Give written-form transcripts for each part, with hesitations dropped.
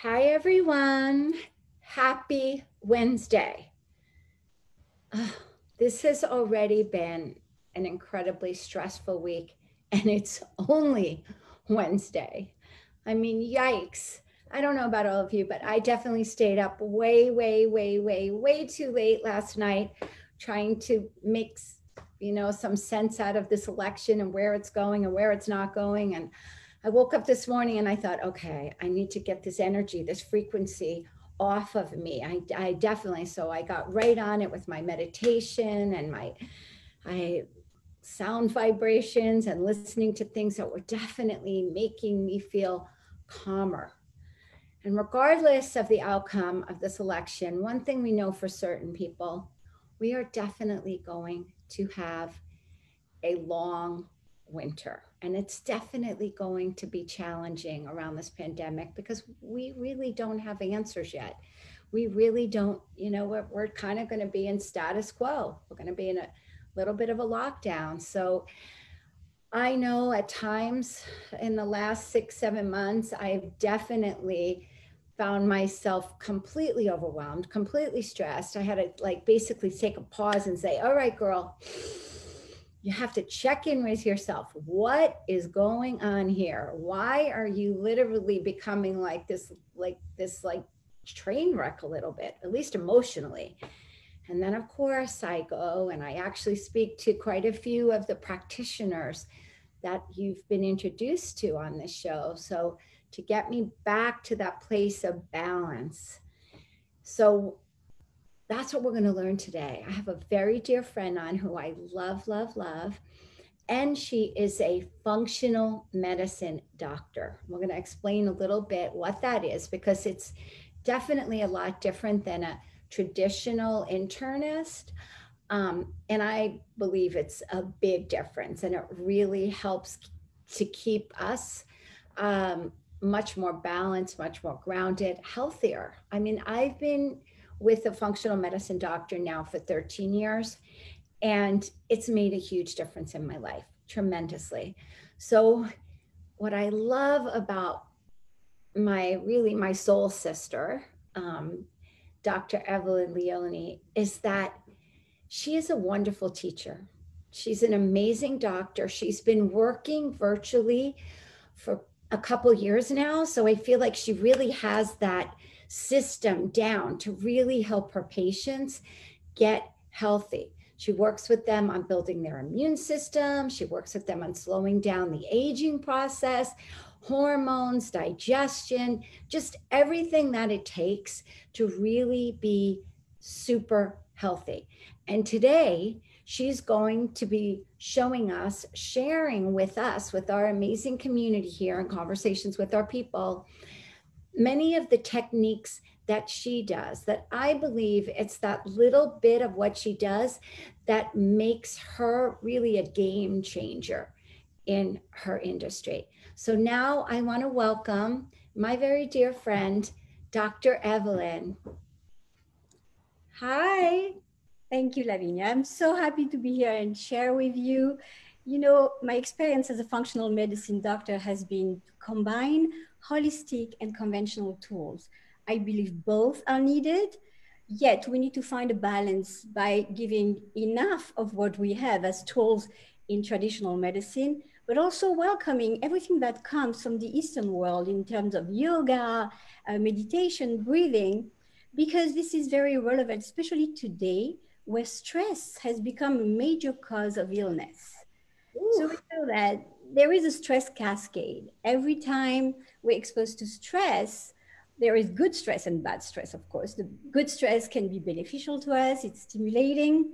Hi, everyone. Happy Wednesday. Oh, this has already been an incredibly stressful week, and it's only Wednesday. I mean, yikes. I don't know about all of you, but I definitely stayed up way too late last night trying to make, some sense out of this election and where it's going and where it's not going. And I woke up this morning and I thought, okay, I need to get this energy, this frequency off of me. I definitely, so I got right on it with my meditation and my sound vibrations and listening to things that were definitely making me feel calmer. And regardless of the outcome of this election, one thing we know for certain, people, we are definitely going to have a long winter. And it's definitely going to be challenging around this pandemic because we really don't have answers yet. We really don't, we're kind of going to be in status quo. We're going to be in a little bit of a lockdown. So I know at times in the last 6, 7 months, I've definitely found myself completely overwhelmed, completely stressed. I had to basically take a pause and say, all right, girl, you have to check in with yourself. What is going on here? Why are you literally becoming like this train wreck a little bit, at least emotionally? And then, of course, I go and I actually speak to quite a few of the practitioners that you've been introduced to on this show. So to get me back to that place of balance. So that's what we're going to learn today. I have a very dear friend on who I love, love, love. And she is a functional medicine doctor. We're going to explain a little bit what that is because it's definitely a lot different than a traditional internist. And I believe it's a big difference, and it really helps to keep us much more balanced, much more grounded, healthier. I mean, I've been with a functional medicine doctor now for 13 years, and it's made a huge difference in my life, tremendously. So what I love about my soul sister, Dr. Evelyne Leone, is that she is a wonderful teacher. She's an amazing doctor. She's been working virtually for a couple years now. So I feel like she really has that system down to really help her patients get healthy. She works with them on building their immune system. She works with them on slowing down the aging process, hormones, digestion, just everything that it takes to really be super healthy. And today, she's going to be showing us, sharing with us, with our amazing community here and conversations with our people, many of the techniques that she does, that I believe it's that little bit of what she does that makes her really a game changer in her industry. So now I want to welcome my very dear friend, Dr. Evelyne. Hi. Thank you, Lavinia. I'm so happy to be here and share with you. You know, my experience as a functional medicine doctor has been to combine holistic and conventional tools. I believe both are needed, yet we need to find a balance by giving enough of what we have as tools in traditional medicine, but also welcoming everything that comes from the Eastern world in terms of yoga, meditation, breathing, because this is very relevant, especially today, where stress has become a major cause of illness. Ooh. So we know that there is a stress cascade. Every time we're exposed to stress, there is good stress and bad stress, of course. The good stress can be beneficial to us, it's stimulating,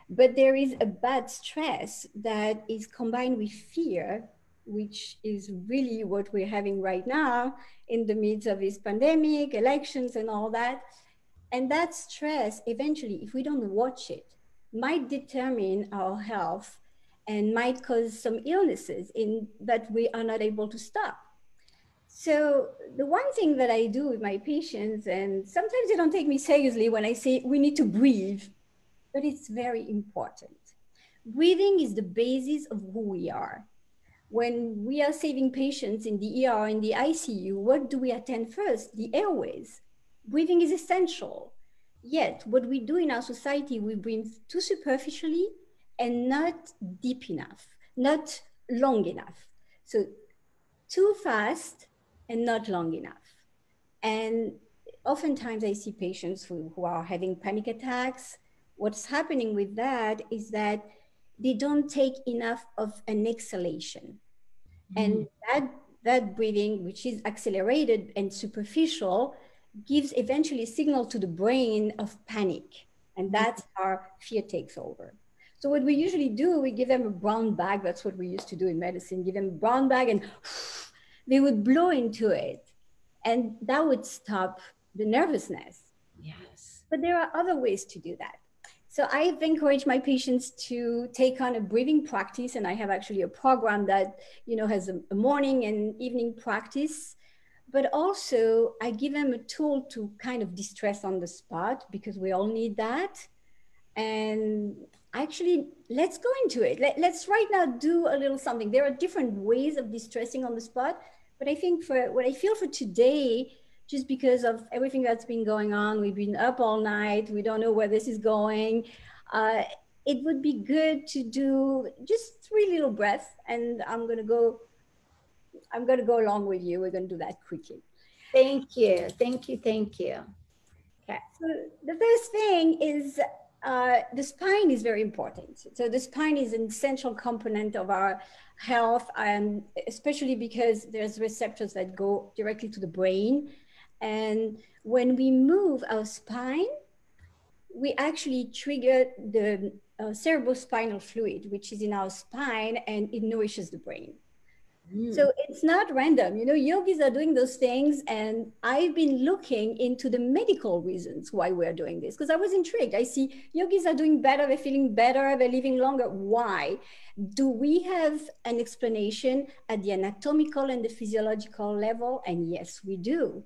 but there is a bad stress that is combined with fear, which is really what we're having right now in the midst of this pandemic, elections, and all that. And that stress, eventually, if we don't watch it, might determine our health and might cause some illnesses in that we are not able to stop. So the one thing that I do with my patients, and sometimes they don't take me seriously when I say we need to breathe, but it's very important. Breathing is the basis of who we are. When we are saving patients in the ER, in the ICU, what do we attend first? The airways. Breathing is essential. Yet, what we do in our society, we breathe too superficially and not deep enough, not long enough. So, too fast and not long enough. And oftentimes, I see patients who are having panic attacks. What's happening with that is that they don't take enough of an exhalation. And that breathing, which is accelerated and superficial, gives eventually a signal to the brain of panic. And that's how fear takes over. So what we usually do, we give them a brown bag. That's what we used to do in medicine. Give them a brown bag and they would blow into it. And that would stop the nervousness. Yes. But there are other ways to do that. So I've encouraged my patients to take on a breathing practice, and I have actually a program that has a morning and evening practice. But also, I give them a tool to kind of distress on the spot because we all need that. And actually, let's go into it. Let's right now do a little something. There are different ways of distressing on the spot, but I think for what I feel for today, just because of everything that's been going on, we've been up all night, we don't know where this is going. It would be good to do just 3 little breaths, and I'm gonna go along with you. We're gonna do that quickly. Thank you. Thank you. Thank you. Okay. So the first thing is the spine is very important. So the spine is an essential component of our health, and especially because there's receptors that go directly to the brain. And when we move our spine, we actually trigger the cerebrospinal fluid, which is in our spine, and it nourishes the brain. So it's not random. Yogis are doing those things. And I've been looking into the medical reasons why we're doing this because I was intrigued. I see yogis are doing better. They're feeling better. They're living longer. Why? Do we have an explanation at the anatomical and the physiological level? And yes, we do.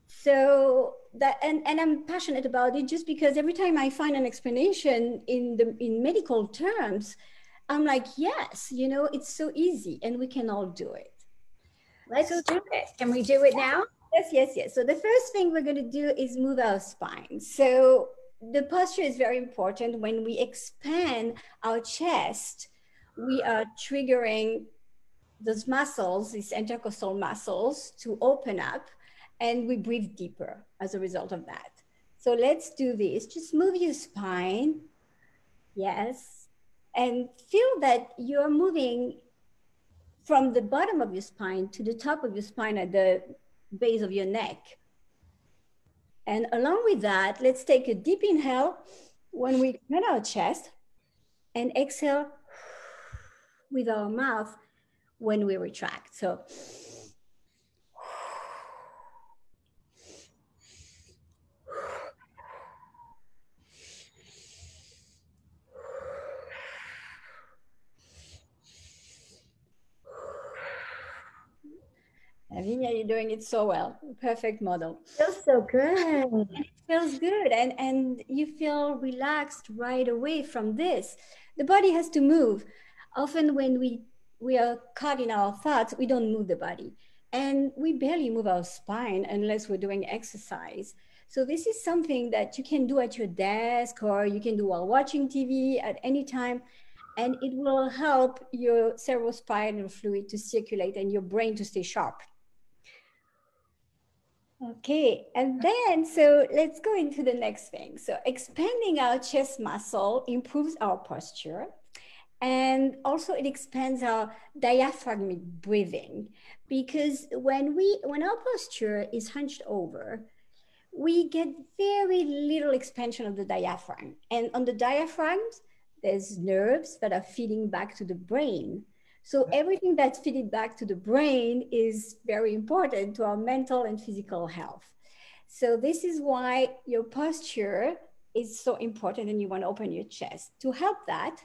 So that, and I'm passionate about it just because every time I find an explanation in medical terms, I'm like, yes, it's so easy and we can all do it. Let's do it. Can we do it now? Yes. So the first thing we're going to do is move our spine. So the posture is very important. When we expand our chest, we are triggering those muscles, these intercostal muscles, to open up, and we breathe deeper as a result of that. So let's do this. Just move your spine. Yes. And feel that you're moving from the bottom of your spine to the top of your spine at the base of your neck. And along with that, let's take a deep inhale when we expand our chest and exhale with our mouth when we retract. So Lavinia, you're doing it so well. Perfect model. Feels so good. It feels good. And you feel relaxed right away from this. The body has to move. Often when we are caught in our thoughts, we don't move the body. And we barely move our spine unless we're doing exercise. So this is something that you can do at your desk or you can do while watching TV at any time. And it will help your cerebrospinal fluid to circulate and your brain to stay sharp. Okay, and then, so let's go into the next thing. So expanding our chest muscle improves our posture. And also it expands our diaphragmatic breathing because when our posture is hunched over, we get very little expansion of the diaphragm. And on the diaphragms, there's nerves that are feeding back to the brain. So everything that's feeding back to the brain is very important to our mental and physical health. So this is why your posture is so important and you want to open your chest. To help that,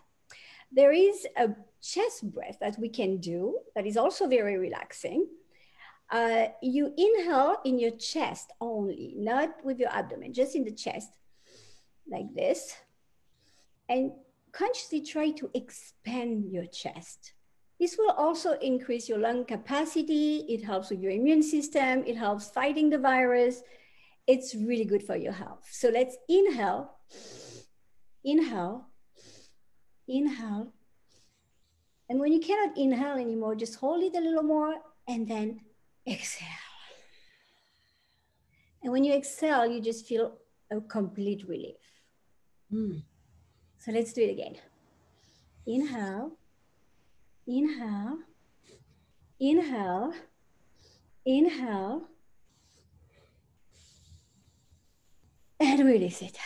there is a chest breath that we can do that is also very relaxing. You inhale in your chest only, not with your abdomen, just in the chest, like this. And consciously try to expand your chest. This will also increase your lung capacity. It helps with your immune system. It helps fighting the virus. It's really good for your health. So let's inhale, inhale, inhale. And when you cannot inhale anymore, just hold it a little more and then exhale. And when you exhale, you just feel a complete relief. So let's do it again. Inhale, inhale, inhale, inhale, and release it.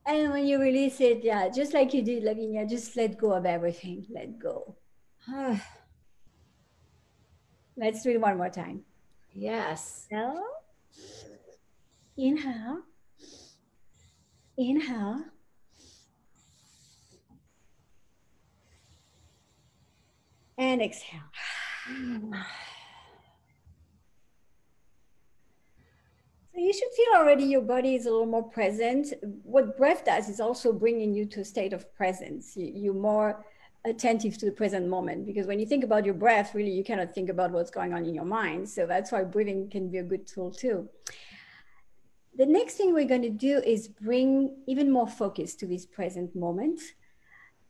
And when you release it, yeah, just like you did, Lavinia, just let go of everything. Let go. Let's do it one more time. Yes. Inhale, inhale, inhale, and exhale. So you should feel already your body is a little more present. What breath does is also bringing you to a state of presence. You're more attentive to the present moment, because when you think about your breath, really, you cannot think about what's going on in your mind. So that's why breathing can be a good tool too. The next thing we're going to do is bring even more focus to this present moment.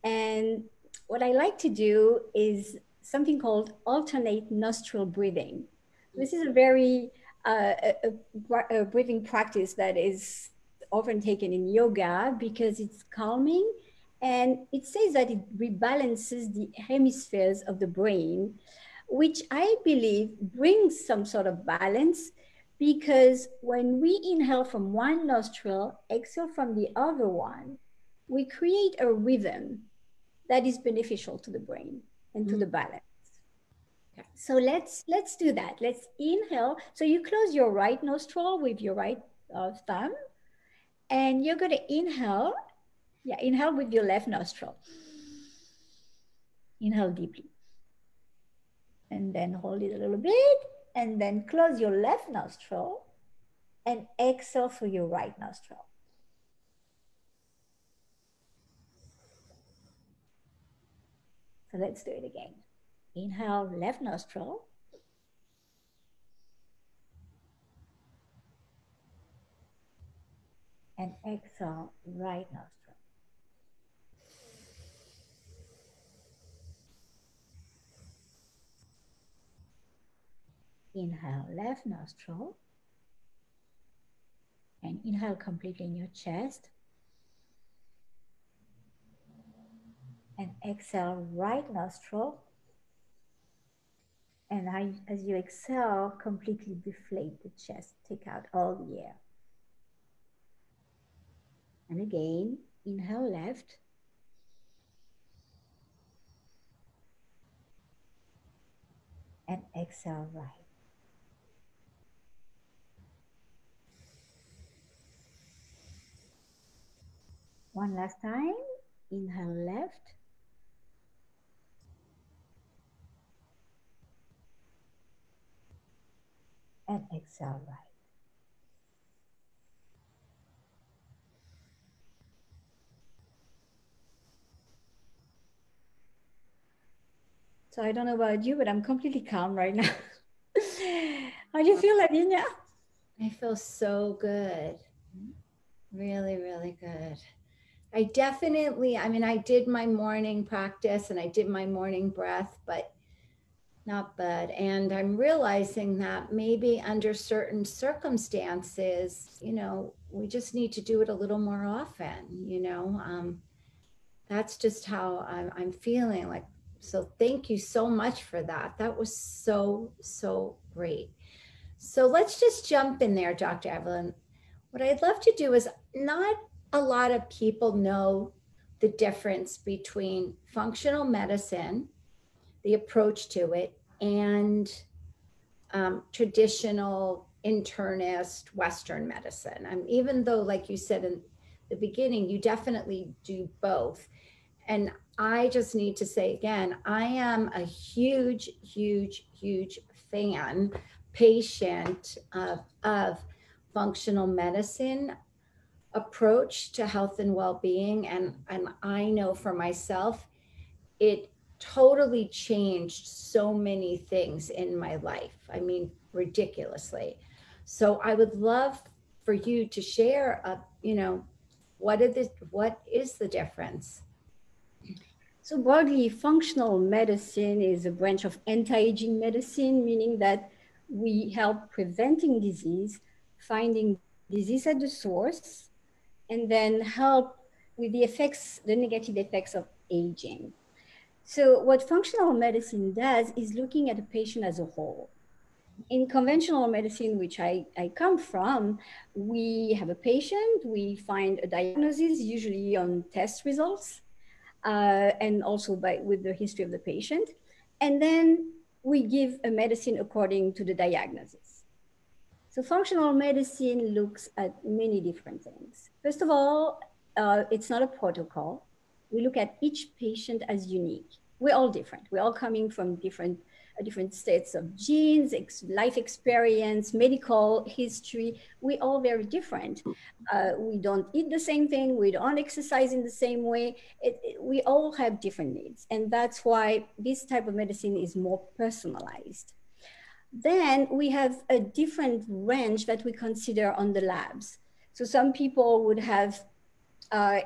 And what I like to do is something called alternate nostril breathing. This is a very a breathing practice that is often taken in yoga because it's calming, and it says that it rebalances the hemispheres of the brain, which I believe brings some sort of balance, because when we inhale from one nostril, exhale from the other one, we create a rhythm that is beneficial to the brain and to the balance. Okay. So let's do that. Let's inhale. So you close your right nostril with your right thumb, and you're going to inhale. Yeah, inhale with your left nostril. Inhale deeply. And then hold it a little bit, and then close your left nostril and exhale through your right nostril. So let's do it again. Inhale, left nostril. And exhale, right nostril. Inhale, left nostril. And inhale completely in your chest. And exhale, right nostril. And as you exhale, completely deflate the chest. Take out all the air. And again, inhale left. And exhale right. One last time. Inhale left. And exhale right. So I don't know about you, but I'm completely calm right now. How do you feel, Lavinia? I feel so good. Really, really good. I definitely, I mean, I did my morning practice and I did my morning breath, but not bad. And I'm realizing that maybe under certain circumstances, we just need to do it a little more often. That's just how I'm feeling like. So thank you so much for that. That was so, so great. So let's just jump in there, Dr. Evelyne. What I'd love to do is, not a lot of people know the difference between functional medicine, the approach to it, and traditional internist Western medicine. Even though, like you said in the beginning, you definitely do both. And I just need to say again, I am a huge, huge, huge fan, patient of functional medicine approach to health and well-being. And I know for myself, it totally changed so many things in my life. I mean, ridiculously. So I would love for you to share, what is the difference? So broadly, functional medicine is a branch of anti-aging medicine, meaning that we help preventing disease, finding disease at the source, and then help with the effects, the negative effects of aging. So what functional medicine does is looking at a patient as a whole. In conventional medicine, which I come from, we have a patient, we find a diagnosis, usually on test results, and also with the history of the patient. And then we give a medicine according to the diagnosis. So functional medicine looks at many different things. First of all, it's not a protocol. We look at each patient as unique. We're all different. We're all coming from different states of genes, life experience, medical history. We're all very different. We don't eat the same thing. We don't exercise in the same way. We all have different needs. And that's why this type of medicine is more personalized. Then we have a different range that we consider on the labs. So some people would have,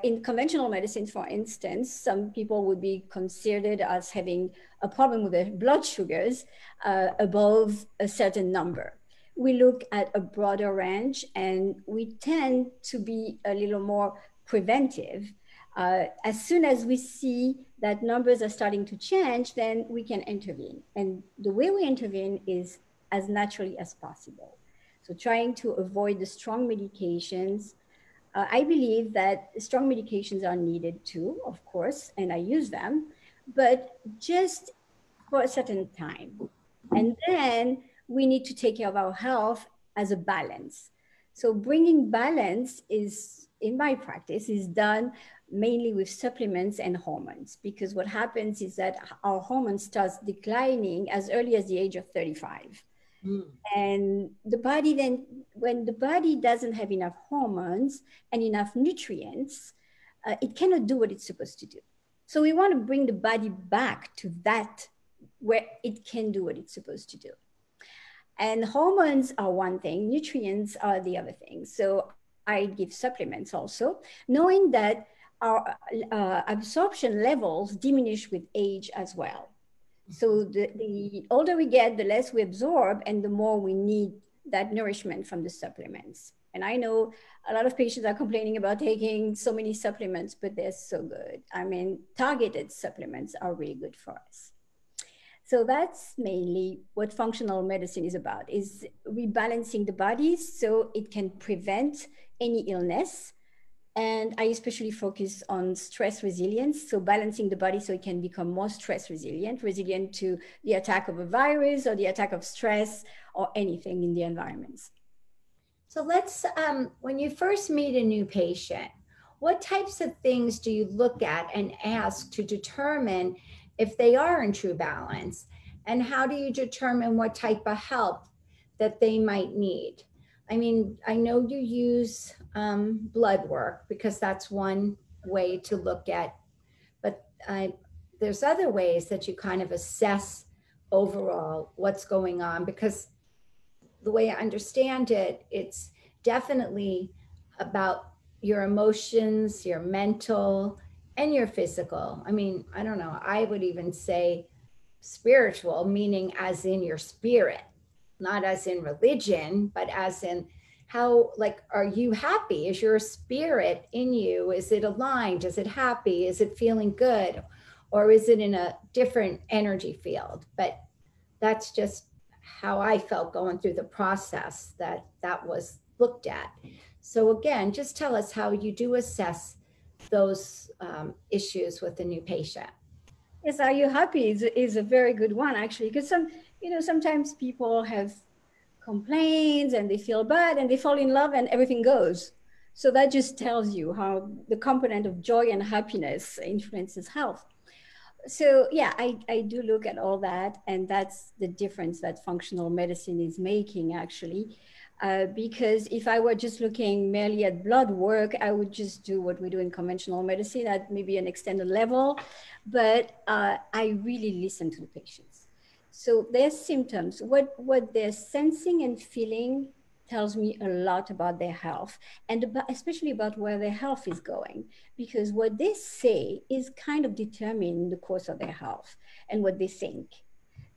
in conventional medicine, for instance, some people would be considered as having a problem with their blood sugars above a certain number. We look at a broader range and we tend to be a little more preventive. As soon as we see that numbers are starting to change, then we can intervene. And the way we intervene is as naturally as possible. So trying to avoid the strong medications. I believe that strong medications are needed too, of course, and I use them, but just for a certain time. And then we need to take care of our health as a balance. So bringing balance is, in my practice, is done mainly with supplements and hormones, because what happens is that our hormones starts declining as early as the age of 35. Mm. And the body then, when the body doesn't have enough hormones and enough nutrients, it cannot do what it's supposed to do. So we want to bring the body back to that where it can do what it's supposed to do. And hormones are one thing, nutrients are the other thing. So I give supplements also, knowing that our absorption levels diminish with age as well. So the older we get, the less we absorb and the more we need that nourishment from the supplements. And I know a lot of patients are complaining about taking so many supplements, but they're so good. I mean, targeted supplements are really good for us. So that's mainly what functional medicine is about, is rebalancing the body so it can prevent any illness. And I especially focus on stress resilience, so balancing the body so it can become more stress resilient, resilient to the attack of a virus or the attack of stress or anything in the environments. So let's, when you first meet a new patient, what types of things do you look at and ask to determine if they are in true balance? And how do you determine what type of help that they might need? I mean, I know you use blood work because that's one way to look at, but there's other ways that you kind of assess overall what's going on, because the way I understand it, it's definitely about your emotions, your mental, and your physical. I mean, I don't know, I would even say spiritual, meaning as in your spirit, not as in religion, but as in how, like, are you happy? Is your spirit in you? Is it aligned? Is it happy? Is it feeling good? Or is it in a different energy field? But that's just how I felt going through the process that was looked at. So again, just tell us how you do assess those issues with a new patient. Yes, are you happy is a very good one, actually, because sometimes people have complaints and they feel bad and they fall in love and everything goes. So that just tells you how the component of joy and happiness influences health. So yeah, I do look at all that, and that's the difference that functional medicine is making actually. Because if I were just looking merely at blood work, I would just do what we do in conventional medicine at maybe an extended level. But I really listen to the patients. So their symptoms, what they're sensing and feeling tells me a lot about their health, and about, especially about where their health is going, because what they say is kind of determine the course of their health and what they think.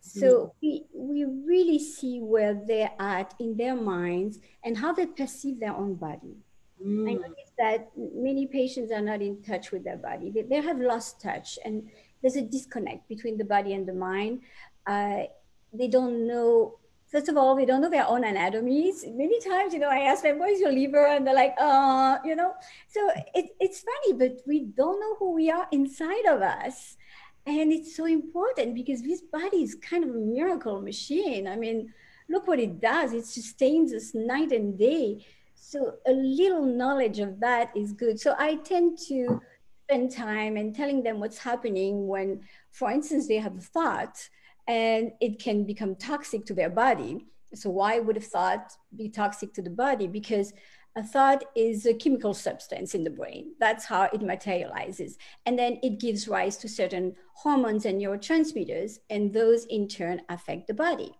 So we really see where they're at in their minds and how they perceive their own body. I Mm. notice that many patients are not in touch with their body. They have lost touch, and there's a disconnect between the body and the mind. Uh, they don't know, first of all, they don't know their own anatomies. Many times, I ask them, what is your liver? And they're like, So it's funny, but we don't know who we are inside of us. And it's so important because this body is kind of a miracle machine. I mean, look what it does. It sustains us night and day, so a little knowledge of that is good. So I tend to spend time and telling them what's happening when, for instance, they have a thought and it can become toxic to their body. So why would a thought be toxic to the body? Because a thought is a chemical substance in the brain. That's how it materializes. And then it gives rise to certain hormones and neurotransmitters, and those in turn affect the body.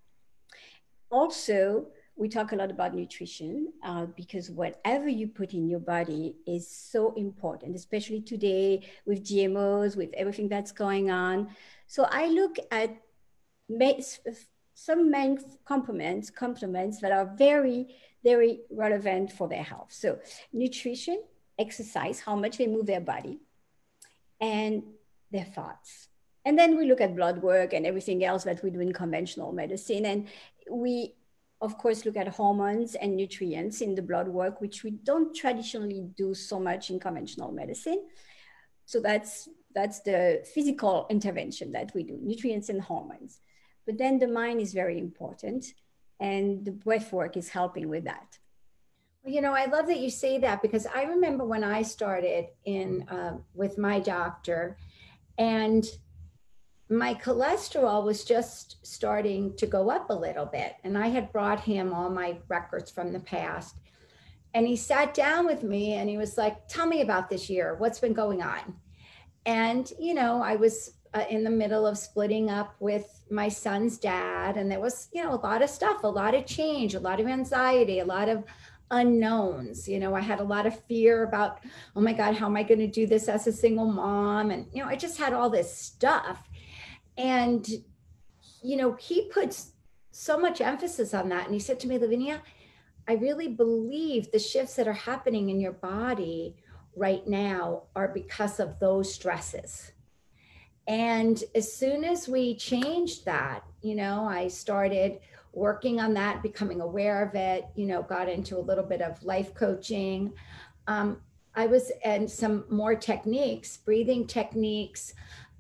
Also, we talk a lot about nutrition because whatever you put in your body is so important, especially today with GMOs, with everything that's going on. So I look at some main complements that are very, very relevant for their health. So nutrition, exercise, how much they move their body, and their thoughts. And then we look at blood work and everything else that we do in conventional medicine. And we, of course, look at hormones and nutrients in the blood work, which we don't traditionally do so much in conventional medicine. So that's the physical intervention that we do, nutrients and hormones. But then the mind is very important, and the breath work is helping with that. Well, I love that you say that because I remember when I started in with my doctor, and my cholesterol was just starting to go up a little bit, and I had brought him all my records from the past, and he sat down with me and he was like, "Tell me about this year. What's been going on?" And I was in the middle of splitting up with my son's dad, and there was a lot of stuff, a lot of change, a lot of anxiety, a lot of unknowns. I had a lot of fear about, oh my god, how am I going to do this as a single mom? And I just had all this stuff. And he puts so much emphasis on that, and he said to me, Lavinia, I really believe the shifts that are happening in your body right now are because of those stresses. And as soon as we changed that, I started working on that, becoming aware of it, got into a little bit of life coaching. I was, and some more techniques, breathing techniques.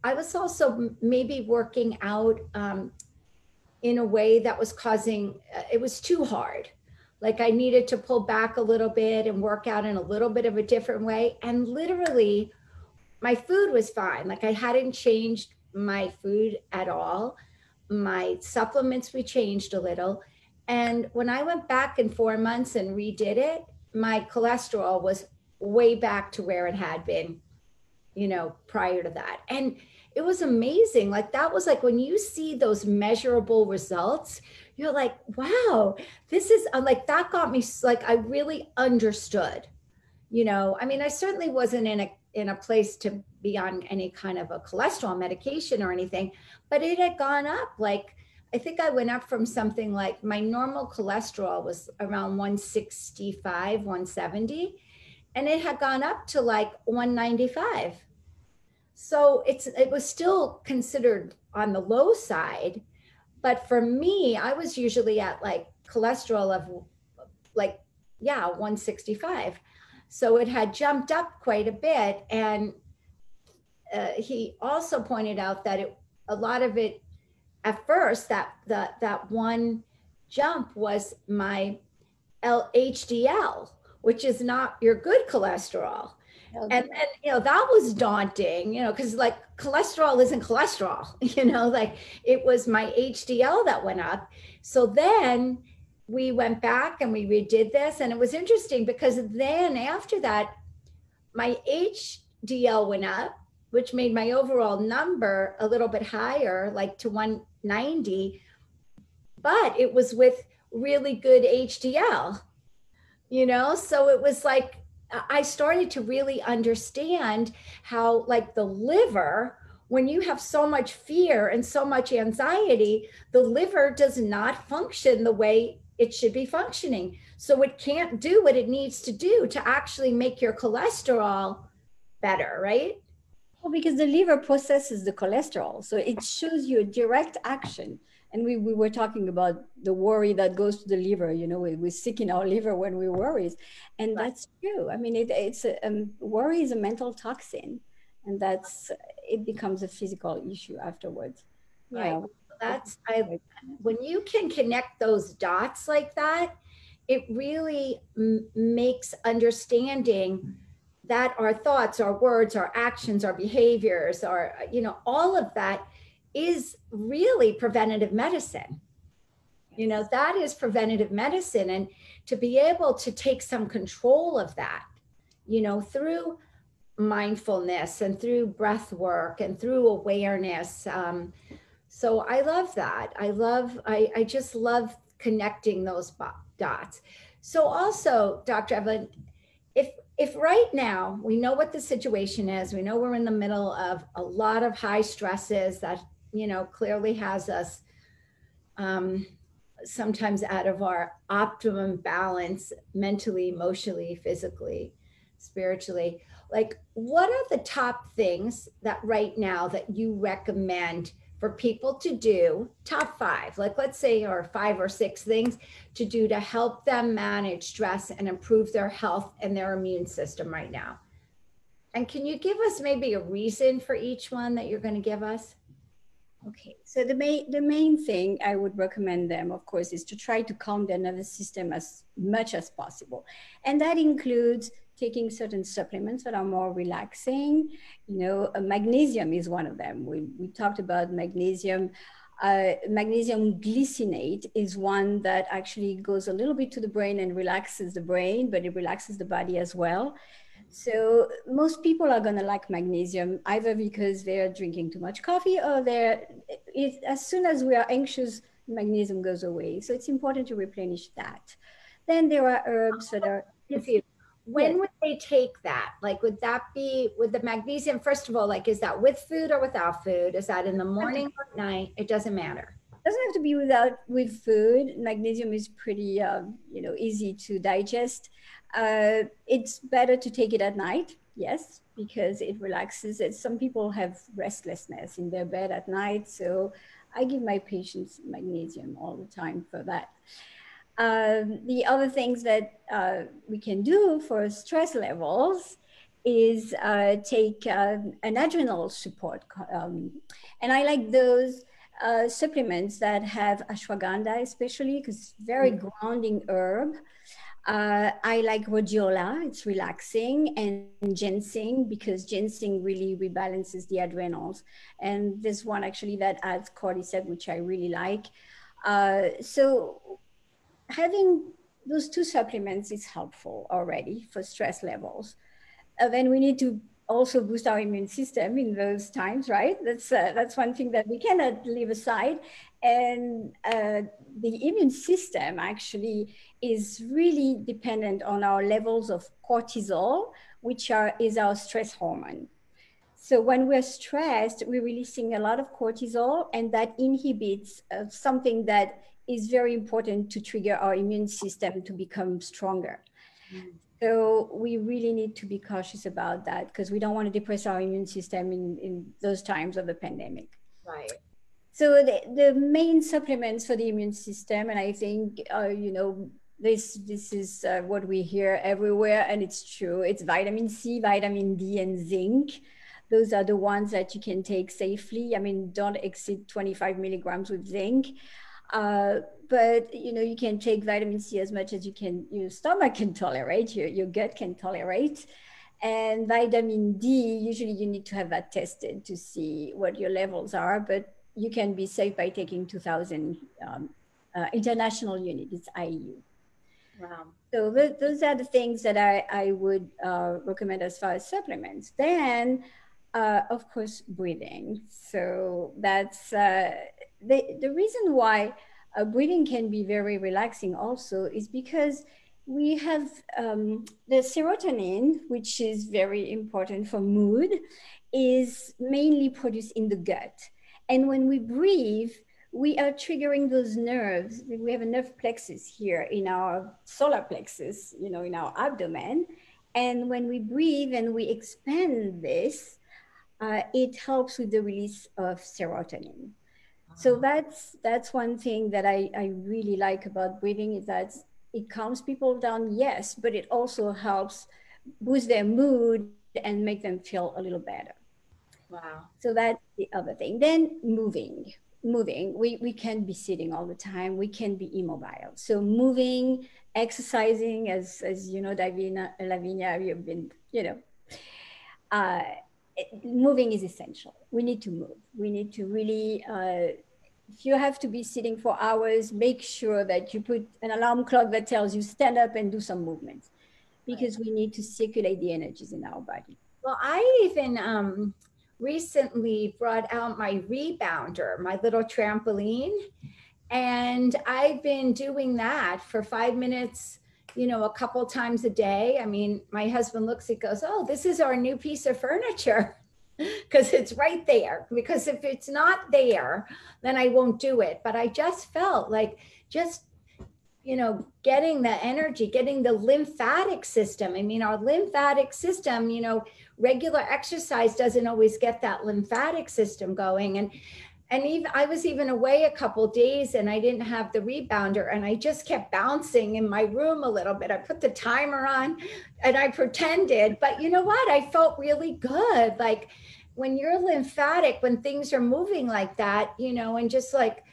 I was also maybe working out in a way that was causing, it was too hard. Like I needed to pull back a little bit and work out in a little bit of a different way. And literally, my food was fine. Like I hadn't changed my food at all. My supplements, we changed a little. And when I went back in 4 months and redid it, my cholesterol was way back to where it had been, prior to that. And it was amazing. Like that was like when you see those measurable results, you're like, wow, this is like that got me like I really understood. I mean, I certainly wasn't in a place to be on any kind of a cholesterol medication or anything, but it had gone up. Like I think I went up from something like my normal cholesterol was around 165, 170, and it had gone up to like 195. So it was still considered on the low side, but for me, I was usually at like cholesterol of like, yeah, 165. So it had jumped up quite a bit. And he also pointed out that a lot of it at first, that one jump was my HDL, which is not your good cholesterol. And then, that was daunting, because like cholesterol isn't cholesterol, like it was my HDL that went up. So then we went back and we redid this. And it was interesting because then after that, my HDL went up, which made my overall number a little bit higher, like to 190, but it was with really good HDL, So it was like, I started to really understand how, like, the liver, when you have so much fear and so much anxiety, the liver does not function the way it should be functioning. So it can't do what it needs to do to actually make your cholesterol better, right? Well, because the liver processes the cholesterol. So it shows you a direct action. And we were talking about the worry that goes to the liver. We're sick in our liver when we worry. And Right. that's true. I mean, worry is a mental toxin. And it becomes a physical issue afterwards. Right. Yeah. That's, when you can connect those dots like that, it really makes understanding that our thoughts, our words, our actions, our behaviors, all of that is really preventative medicine. That is preventative medicine. And to be able to take some control of that, through mindfulness and through breath work and through awareness. So I love that. I just love connecting those dots. So also, Dr. Evelyn, if right now we know what the situation is, we know we're in the middle of a lot of high stresses that, clearly has us um, sometimes out of our optimum balance mentally, emotionally, physically, spiritually. Like, what are the top things that right now that you recommend for people to do? Top five, like let's say, or 5 or 6 things to do to help them manage stress and improve their health and their immune system right now. And can you give us maybe a reason for each one that you're going to give us? Okay, so the main thing I would recommend them, of course, is to try to calm their nervous system as much as possible, and that includes taking certain supplements that are more relaxing. Magnesium is one of them. We talked about magnesium. Magnesium glycinate is one that actually goes a little bit to the brain and relaxes the brain, but it relaxes the body as well. So most people are going to like magnesium either because they're drinking too much coffee or as soon as we are anxious, magnesium goes away. So it's important to replenish that. Then there are herbs that are, Confused. yes, When would they take that? Like, would that be with the magnesium? First of all, like, is that with food or without food? Is that in the morning or at night? It doesn't matter. doesn't have to be with food. Magnesium is pretty easy to digest. It's better to take it at night, yes, because it relaxes it. Some people have restlessness in their bed at night, so I give my patients magnesium all the time for that. The other things that we can do for stress levels is take an adrenal support. And I like those supplements that have ashwagandha, especially because it's very grounding herb. I like rhodiola, it's relaxing, and ginseng, because ginseng really rebalances the adrenals. And there's one actually that adds cordyceps, which I really like. So having those two supplements is helpful already for stress levels. Then we need to also boost our immune system in those times, right? That's one thing that we cannot leave aside. And the immune system actually is really dependent on our levels of cortisol, which is our stress hormone. So when we're stressed, we're releasing a lot of cortisol, and that inhibits something that is very important to trigger our immune system to become stronger. So we really need to be cautious about that because we don't want to depress our immune system in those times of the pandemic. Right. So the main supplements for the immune system, and I think, this is what we hear everywhere, and it's true. It's vitamin C, vitamin D, and zinc. Those are the ones that you can take safely. I mean, don't exceed 25 milligrams with zinc. But you can take vitamin C as much as your stomach can tolerate, your gut can tolerate. And vitamin D, usually you need to have that tested to see what your levels are, but you can be safe by taking 2000 international unit, it's IU. Wow. So those are the things that I would recommend as far as supplements. Then, of course, breathing. So that's the reason why breathing can be very relaxing also is because we have the serotonin, which is very important for mood, is mainly produced in the gut. And when we breathe, we are triggering those nerves. We have a nerve plexus here in our solar plexus, you know, in our abdomen. And when we breathe and we expand this, it helps with the release of serotonin. So that's one thing that I really like about breathing is that it calms people down, yes, but it also helps boost their mood and make them feel a little better. Wow. So that's the other thing. Then moving. We can't be sitting all the time. We can be immobile. So moving, exercising, as you know, Lavinia, you've been, you know, uh, moving is essential. We need to move. We need to really, if you have to be sitting for hours, make sure that you put an alarm clock that tells you stand up and do some movements Right. because we need to circulate the energies in our body. Well, I even recently brought out my rebounder, my little trampoline, and I've been doing that for 5 minutes, a couple times a day. I mean, my husband looks, he goes, "Oh, this is our new piece of furniture." Because it's right there. Because if it's not there, then I won't do it. But I just felt like just getting the energy, getting the lymphatic system. I mean, our lymphatic system, regular exercise doesn't always get that lymphatic system going. And even I was even away a couple days and I didn't have the rebounder and I just kept bouncing in my room a little bit. I put the timer on and I pretended, but you know what? I felt really good. Like when you're lymphatic, when things are moving like that, and just like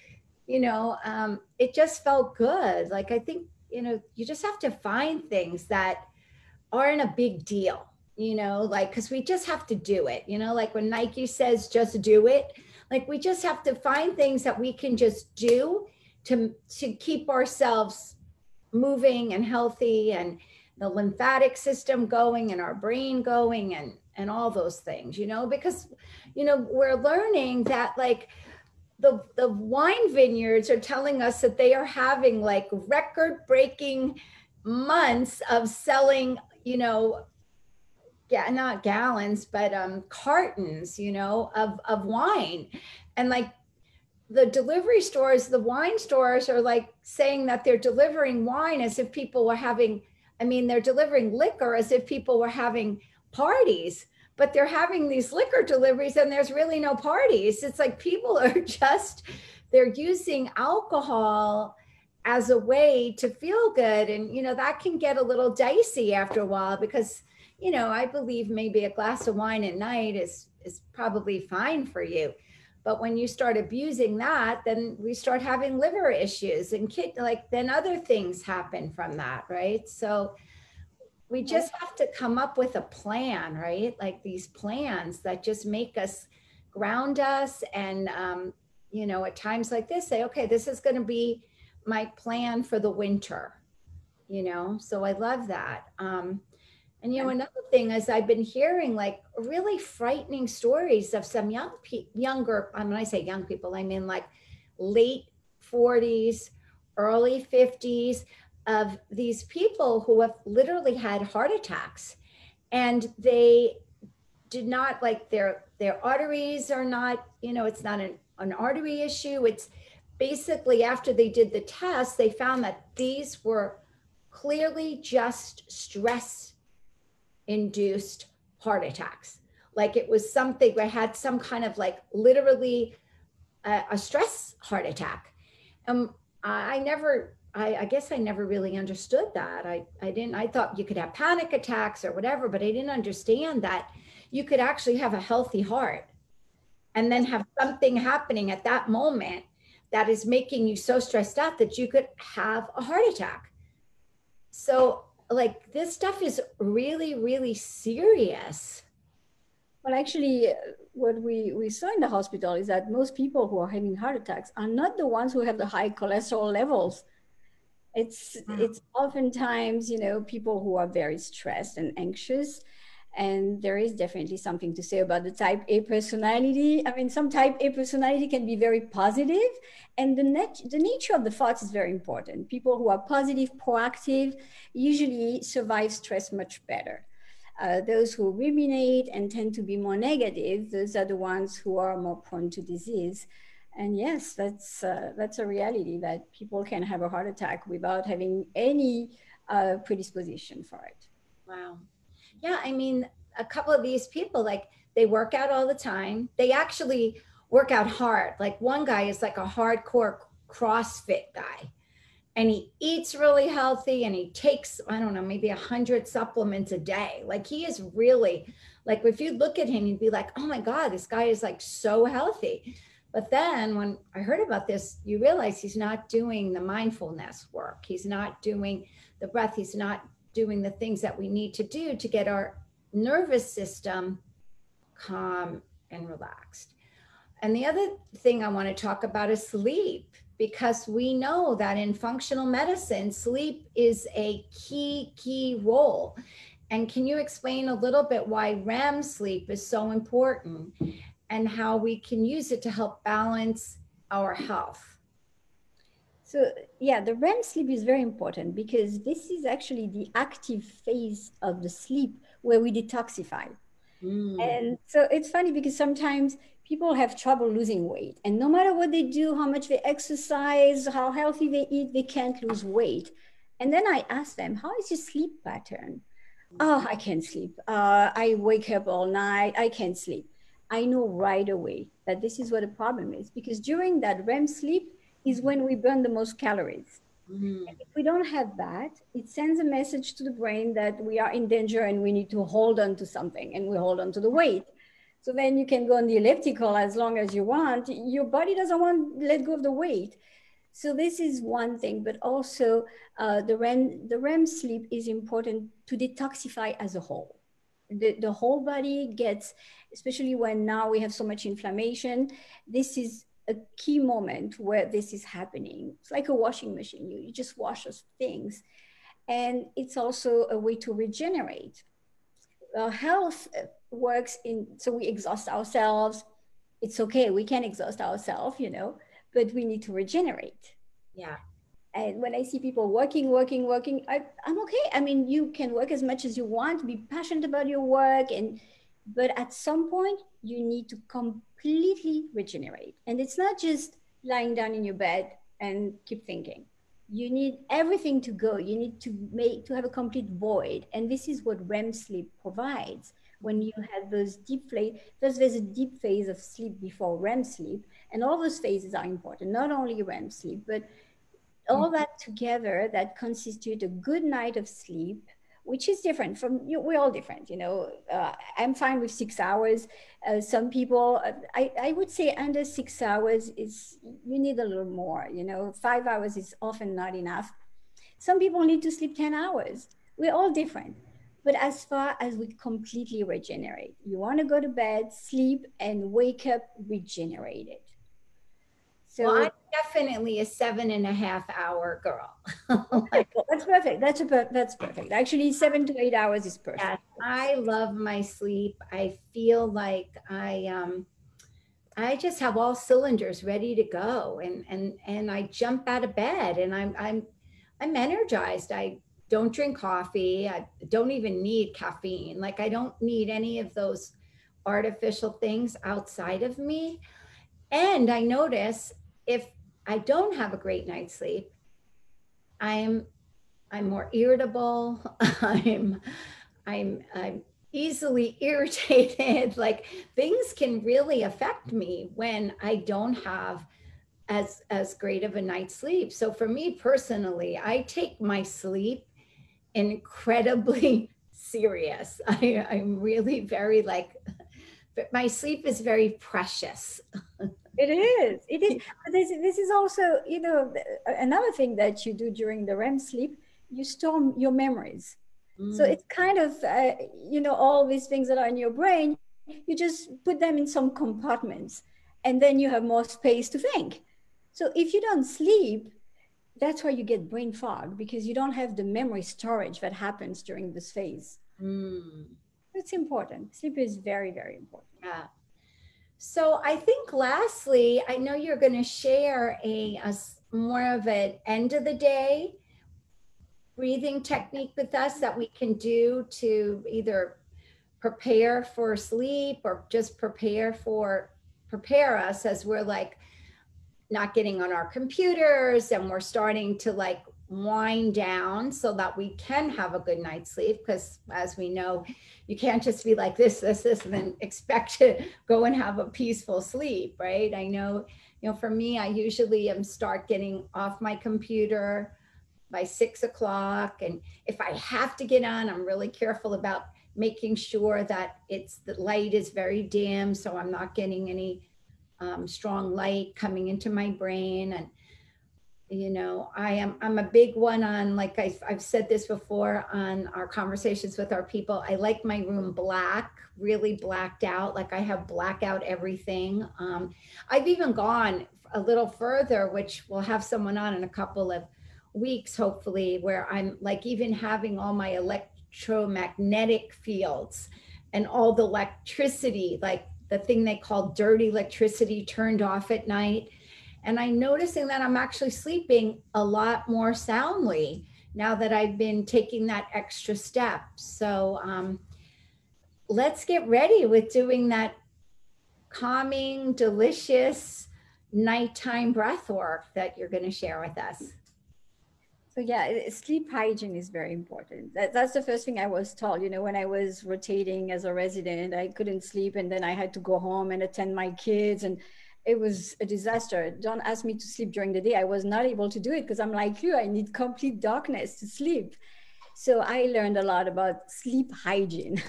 it just felt good. Like I think, you just have to find things that aren't a big deal, like, because we just have to do it, like when Nike says just do it, like we just have to find things that we can just do to keep ourselves moving and healthy and the lymphatic system going and our brain going and all those things, because we're learning that like the wine vineyards are telling us that they are having like record breaking months of selling, yeah, not gallons, but cartons, of wine. And like the delivery stores, the wine stores are like saying that they're delivering wine as if people were having, I mean, they're delivering liquor as if people were having parties, but they're having these liquor deliveries and there's really no parties. It's like people are just, they're using alcohol as a way to feel good. And, that can get a little dicey after a while because, I believe maybe a glass of wine at night is probably fine for you. But when you start abusing that, then we start having liver issues and then other things happen from that, right? So we just have to come up with a plan, right? Like these plans that just make us ground us and at times like this say, okay, this is going to be my plan for the winter, so I love that. And another thing is I've been hearing like really frightening stories of some younger, when I say young people, I mean like late 40s, early 50s, of these people who have literally had heart attacks and they did not, like, their arteries are not, it's not an artery issue. It's basically after they did the test, they found that these were clearly just stress induced heart attacks. Like it was something where I had some kind of like literally a stress heart attack. I guess I never really understood that. I thought you could have panic attacks or whatever, but I didn't understand that you could actually have a healthy heart and then have something happening at that moment that is making you so stressed out that you could have a heart attack. So like this stuff is really, really serious. Well, actually, what we saw in the hospital is that most people who are having heart attacks are not the ones who have the high cholesterol levels. It's oftentimes, you know, people who are very stressed and anxious. And there is definitely something to say about the type A personality. I mean, some type A personality can be very positive, and the nature of the thoughts is very important. People who are positive, proactive, usually survive stress much better. Those who ruminate and tend to be more negative, those are the ones who are more prone to disease. And yes, that's a reality, that people can have a heart attack without having any predisposition for it. Wow. Yeah, I mean, a couple of these people, like they work out all the time. They actually work out hard. Like one guy is like a hardcore CrossFit guy, and he eats really healthy, and he takes, I don't know, maybe 100 supplements a day. Like he is really, like if you look at him, you'd be like, oh my God, this guy is like so healthy. But then when I heard about this, you realize he's not doing the mindfulness work. He's not doing the breath. He's not doing the things that we need to do to get our nervous system calm and relaxed. And the other thing I want to talk about is sleep, because we know that in functional medicine, sleep is a key role. And can you explain a little bit why REM sleep is so important and how we can use it to help balance our health? So yeah, the REM sleep is very important because this is actually the active phase of the sleep where we detoxify. Mm. And so it's funny because sometimes people have trouble losing weight, and no matter what they do, how much they exercise, how healthy they eat, they can't lose weight. And then I ask them, how is your sleep pattern? Oh, I can't sleep. I wake up all night. I can't sleep. I know right away that this is what the problem is, because during that REM sleep is when we burn the most calories. Mm. If we don't have that, it sends a message to the brain that we are in danger and we need to hold on to something, and we hold on to the weight. So then you can go on the elliptical as long as you want. Your body doesn't want to let go of the weight. So this is one thing, but also the REM sleep is important to detoxify as a whole. The whole body gets, especially when now we have so much inflammation, this is a key moment where this is happening. It's like a washing machine. You just wash those things. And it's also a way to regenerate. Health works in, so we exhaust ourselves. It's okay, we can exhaust ourselves, you know, but we need to regenerate. Yeah. And when I see people working, I'm okay. I mean, you can work as much as you want, be passionate about your work, but at some point you need to completely regenerate. And it's not just lying down in your bed and keep thinking. You need everything to go. You need to have a complete void. And this is what REM sleep provides. When you have those deep phase, there's a deep phase of sleep before REM sleep, and all those phases are important. Not only REM sleep, but all that together that constitute a good night of sleep, which is different from you. We're all different, you know. I'm fine with 6 hours. Some people, I would say under 6 hours is, you need a little more, you know. 5 hours is often not enough. Some people need to sleep 10 hours. We're all different. But as far as we completely regenerate, you want to go to bed, sleep, and wake up regenerated. Well, So I'm definitely a 7.5 hour girl. okay, well, that's perfect. That's perfect. Actually, 7 to 8 hours is Yes, perfect. I love my sleep. I feel like I just have all cylinders ready to go, and I jump out of bed, and I'm energized. I don't drink coffee. I don't even need caffeine. Like I don't need any of those artificial things outside of me. And I notice if I don't have a great night's sleep, I'm I'm more irritable. I'm easily irritated. Like things can really affect me when I don't have as great of a night's sleep. So for me personally, I take my sleep incredibly serious. I'm really very like, my sleep is very precious. It is. It is. But this is also, you know, another thing that you do during the REM sleep. you store your memories. So Mm. it's kind of, all these things that are in your brain, you just put them in some compartments and then you have more space to think. So if you don't sleep, that's why you get brain fog, because you don't have the memory storage that happens during this phase. Mm. It's important. Sleep is very, very important. Yeah. So I think lastly, I know you're going to share more of an end of the day breathing technique with us that we can do to either prepare for sleep or just prepare us as we're like not getting on our computers and we're starting to like wind down so that we can have a good night's sleep, because as we know, you can't just be like this and then expect to go and have a peaceful sleep, right? I know, for me, I usually start getting off my computer by 6 o'clock, and if I have to get on, I'm really careful about making sure that the light is very dim so I'm not getting any strong light coming into my brain. And I'm a big one on, like I've said this before on our conversations with our people, I like my room black, really blacked out, like I have blackout everything. I've even gone a little further, which we'll have someone on in a couple of weeks hopefully, where I'm like even having all my electromagnetic fields and all the electricity, like the thing they call dirty electricity, turned off at night. And I'm noticing that I'm actually sleeping a lot more soundly now that I've been taking that extra step. So let's get ready with doing that calming, delicious nighttime breath work that you're going to share with us. So yeah, sleep hygiene is very important. That's the first thing I was told. When I was rotating as a resident, I couldn't sleep, and then I had to go home and attend my kids, and it was a disaster. Don't ask me to sleep during the day. I was not able to do it because I'm like you. I need complete darkness to sleep. So I learned a lot about sleep hygiene.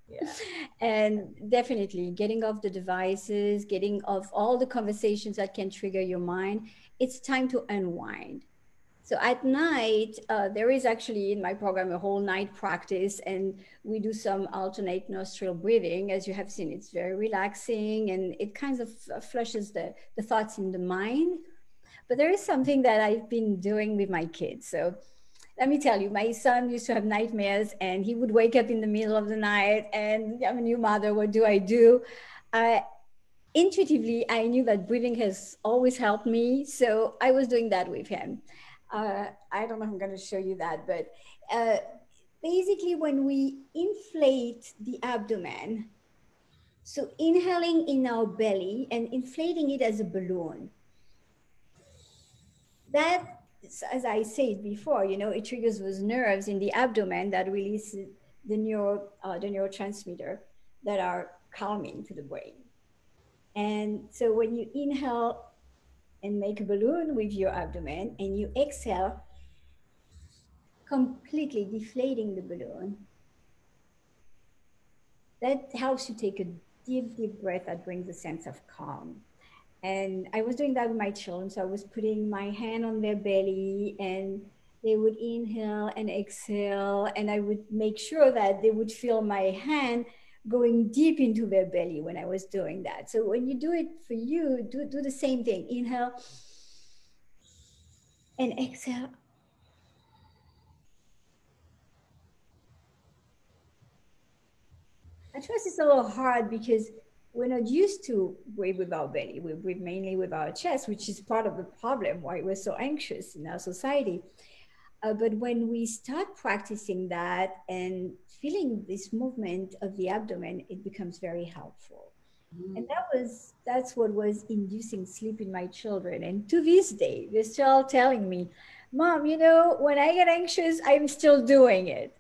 Yeah. And definitely getting off the devices, getting off all the conversations that can trigger your mind. It's time to unwind. So at night, there is actually in my program a whole night practice, and we do some alternate nostril breathing. As you have seen, it's very relaxing and it kind of flushes the thoughts in the mind. But there is something that I've been doing with my kids. So let me tell you, my son used to have nightmares and he would wake up in the middle of the night, and I'm a new mother. What do I do? Uh, Intuitively, I knew that breathing has always helped me. So I was doing that with him. I don't know if I'm going to show you that, but uh, basically, when we inflate the abdomen, so inhaling in our belly and inflating it as a balloon, that, as I said before, it triggers those nerves in the abdomen that release the neurotransmitter that are calming to the brain. And so when you inhale and make a balloon with your abdomen and you exhale, completely deflating the balloon, that helps you take a deep, deep breath that brings a sense of calm. And I was doing that with my children. So I was putting my hand on their belly and they would inhale and exhale. And I would make sure that they would feel my hand going deep into their belly when I was doing that. So when you do it for you, do the same thing. Inhale and exhale. At first, it's a little hard because we're not used to breathe with our belly. We breathe mainly with our chest, which is part of the problem why we're so anxious in our society. But when we start practicing that and feeling this movement of the abdomen, it becomes very helpful. And that's what was inducing sleep in my children. And to this day, they're still telling me, Mom, when I get anxious, I'm still doing it.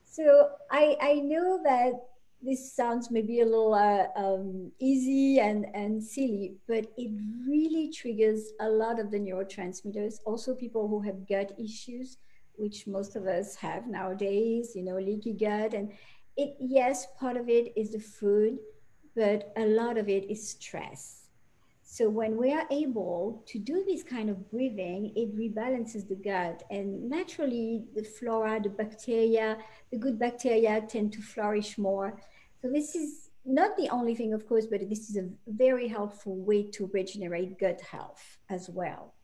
So I know that this sounds maybe a little easy and silly, but it really triggers a lot of the neurotransmitters. Also, people who have gut issues, which most of us have nowadays, leaky gut. And yes, part of it is the food, but a lot of it is stress. So when we are able to do this kind of breathing, it rebalances the gut, and naturally the flora, the bacteria, the good bacteria tend to flourish more. So this is not the only thing, of course, but this is a very helpful way to regenerate gut health as well.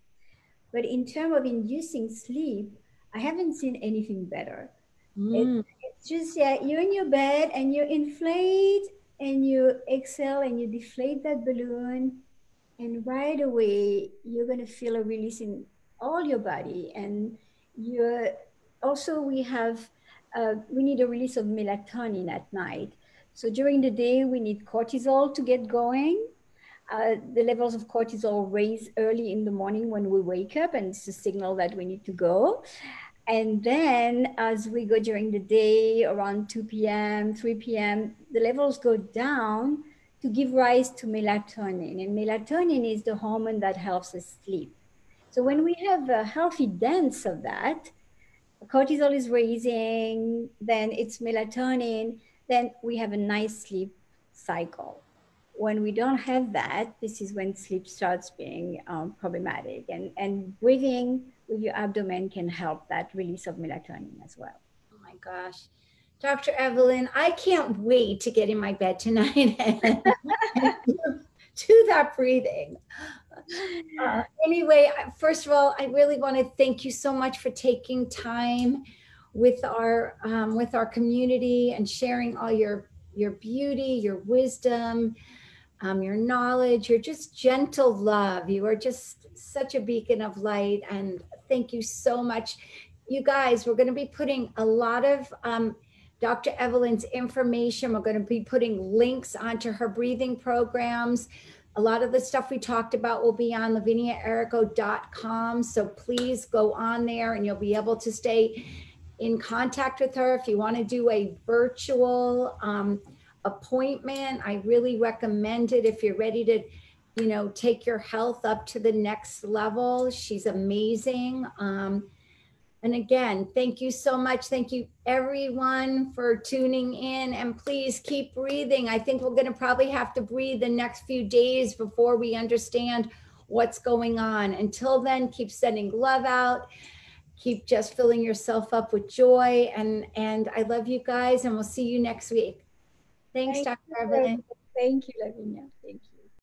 But in terms of inducing sleep, I haven't seen anything better. Mm. It's just, yeah, you're in your bed and you inflate and you exhale and you deflate that balloon, and right away you're going to feel a release in all your body. And you're also, we need a release of melatonin at night. So during the day we need cortisol to get going. The levels of cortisol raise early in the morning when we wake up, and it's a signal that we need to go. And then as we go during the day, around 2 p.m., 3 p.m., the levels go down to give rise to melatonin. And melatonin is the hormone that helps us sleep. So when we have a healthy dance of that, cortisol is raising, then it's melatonin, then we have a nice sleep cycle. When we don't have that, this is when sleep starts being problematic. And breathing with your abdomen can help that release of melatonin as well. Oh my gosh. Dr. Evelyn, I can't wait to get in my bed tonight and do that breathing. Anyway, first of all, I really want to thank you so much for taking time with our community and sharing all your beauty, your wisdom, your knowledge, your just gentle love. You are just such a beacon of light, and thank you so much. You guys, we're going to be putting a lot of Dr. Evelyn's information. We're going to be putting links onto her breathing programs. A lot of the stuff we talked about will be on laviniaerrico.com. So please go on there and you'll be able to stay in contact with her. If you want to do a virtual appointment, I really recommend it if you're ready to, take your health up to the next level. She's amazing. And again, thank you so much. Thank you everyone for tuning in, and please keep breathing. I think we're going to probably have to breathe the next few days before we understand what's going on. Until then, keep sending love out. Keep just filling yourself up with joy. And I love you guys, and we'll see you next week. Thanks, Thank Dr. you. Evelyn. Thank you, Lavinia. Thank you.